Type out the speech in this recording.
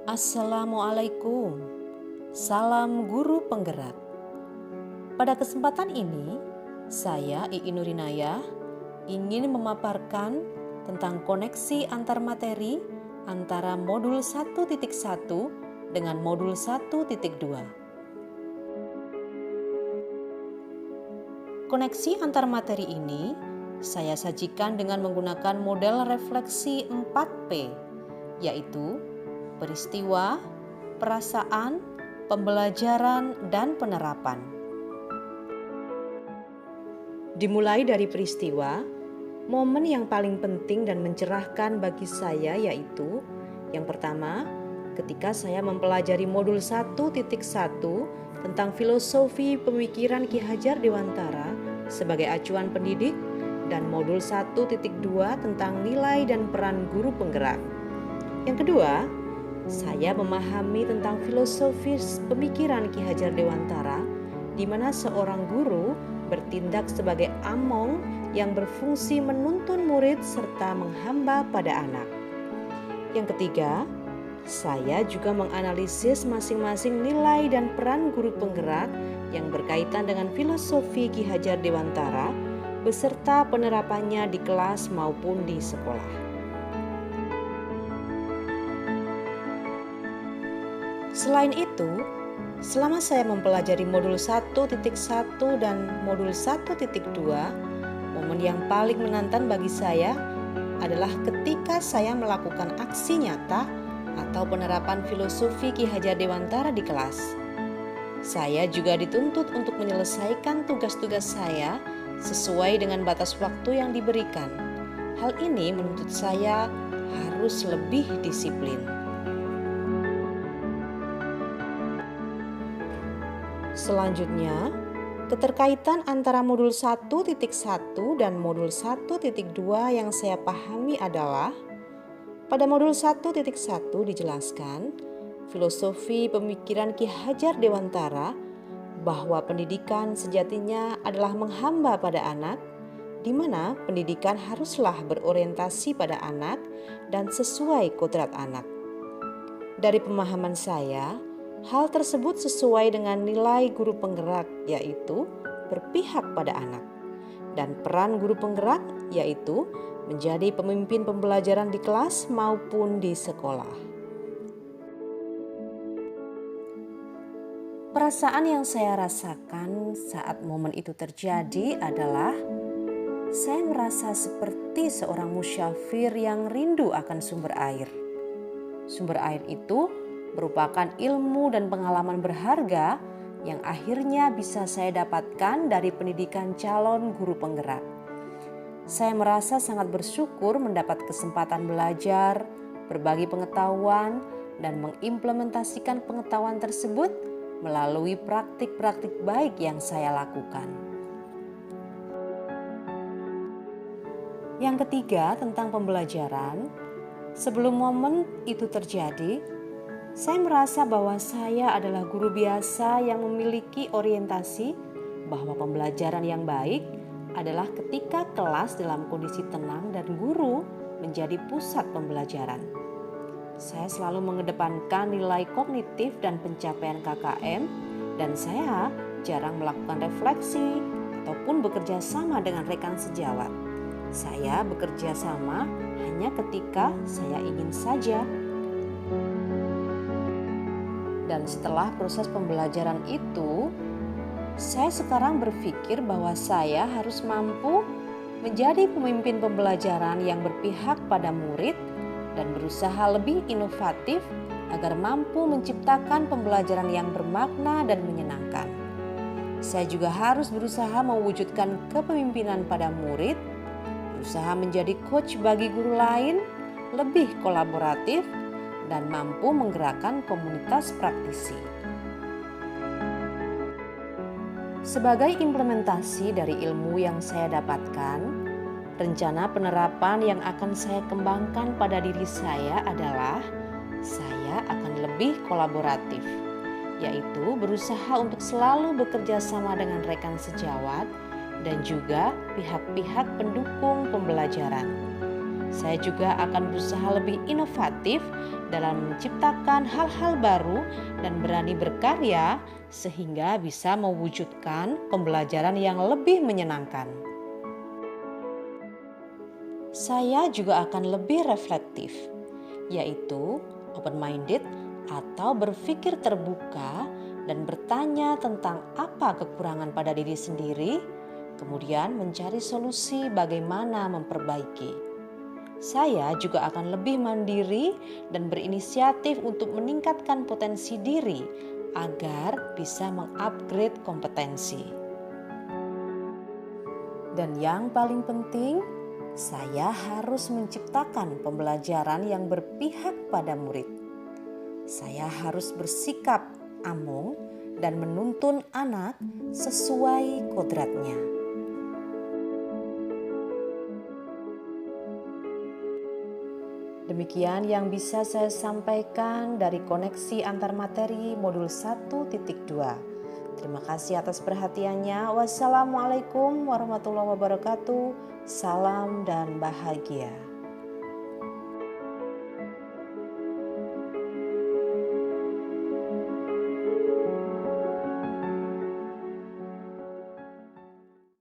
Assalamualaikum. Salam guru penggerak. Pada kesempatan ini, saya Iin Nurinayah ingin memaparkan tentang koneksi antar materi antara modul 1.1 dengan modul 1.2. Koneksi antar materi ini saya sajikan dengan menggunakan model refleksi 4P, yaitu peristiwa, perasaan, pembelajaran, dan penerapan. Dimulai dari peristiwa, momen yang paling penting dan mencerahkan bagi saya yaitu yang pertama, ketika saya mempelajari modul 1.1 tentang filosofi pemikiran Ki Hajar Dewantara sebagai acuan pendidik dan modul 1.2 tentang nilai dan peran guru penggerak. Yang kedua, saya memahami tentang filosofis pemikiran Ki Hajar Dewantara di mana seorang guru bertindak sebagai among yang berfungsi menuntun murid serta menghamba pada anak. Yang ketiga, saya juga menganalisis masing-masing nilai dan peran guru penggerak yang berkaitan dengan filosofi Ki Hajar Dewantara beserta penerapannya di kelas maupun di sekolah. Selain itu, selama saya mempelajari modul 1.1 dan modul 1.2, momen yang paling menantang bagi saya adalah ketika saya melakukan aksi nyata atau penerapan filosofi Ki Hajar Dewantara di kelas. Saya juga dituntut untuk menyelesaikan tugas-tugas saya sesuai dengan batas waktu yang diberikan. Hal ini menuntut saya harus lebih disiplin. Selanjutnya, keterkaitan antara modul 1.1 dan modul 1.2 yang saya pahami adalah pada modul 1.1 dijelaskan filosofi pemikiran Ki Hajar Dewantara bahwa pendidikan sejatinya adalah menghamba pada anak, di mana pendidikan haruslah berorientasi pada anak dan sesuai kodrat anak. Dari pemahaman saya, hal tersebut sesuai dengan nilai guru penggerak, yaitu berpihak pada anak, dan peran guru penggerak, yaitu menjadi pemimpin pembelajaran di kelas maupun di sekolah. Perasaan yang saya rasakan saat momen itu terjadi adalah saya merasa seperti seorang musyafir yang rindu akan sumber air. Sumber air itu merupakan ilmu dan pengalaman berharga yang akhirnya bisa saya dapatkan dari pendidikan calon guru penggerak. Saya merasa sangat bersyukur mendapat kesempatan belajar, berbagi pengetahuan, dan mengimplementasikan pengetahuan tersebut melalui praktik-praktik baik yang saya lakukan. Yang ketiga, tentang pembelajaran. Sebelum momen itu terjadi, saya merasa bahwa saya adalah guru biasa yang memiliki orientasi bahwa pembelajaran yang baik adalah ketika kelas dalam kondisi tenang dan guru menjadi pusat pembelajaran. Saya selalu mengedepankan nilai kognitif dan pencapaian KKM, dan saya jarang melakukan refleksi ataupun bekerja sama dengan rekan sejawat. Saya bekerja sama hanya ketika saya ingin saja. Dan setelah proses pembelajaran itu, saya sekarang berpikir bahwa saya harus mampu menjadi pemimpin pembelajaran yang berpihak pada murid dan berusaha lebih inovatif agar mampu menciptakan pembelajaran yang bermakna dan menyenangkan. Saya juga harus berusaha mewujudkan kepemimpinan pada murid, berusaha menjadi coach bagi guru lain, lebih kolaboratif, dan mampu menggerakkan komunitas praktisi. Sebagai implementasi dari ilmu yang saya dapatkan, rencana penerapan yang akan saya kembangkan pada diri saya adalah saya akan lebih kolaboratif, yaitu berusaha untuk selalu bekerja sama dengan rekan sejawat dan juga pihak-pihak pendukung pembelajaran. Saya juga akan berusaha lebih inovatif dalam menciptakan hal-hal baru dan berani berkarya sehingga bisa mewujudkan pembelajaran yang lebih menyenangkan. Saya juga akan lebih reflektif, yaitu open-minded atau berpikir terbuka dan bertanya tentang apa kekurangan pada diri sendiri, kemudian mencari solusi bagaimana memperbaiki. Saya juga akan lebih mandiri dan berinisiatif untuk meningkatkan potensi diri agar bisa mengupgrade kompetensi. Dan yang paling penting, saya harus menciptakan pembelajaran yang berpihak pada murid. Saya harus bersikap amung dan menuntun anak sesuai kodratnya. Demikian yang bisa saya sampaikan dari koneksi antar materi modul 1.2. Terima kasih atas perhatiannya. Wassalamualaikum warahmatullahi wabarakatuh. Salam dan bahagia.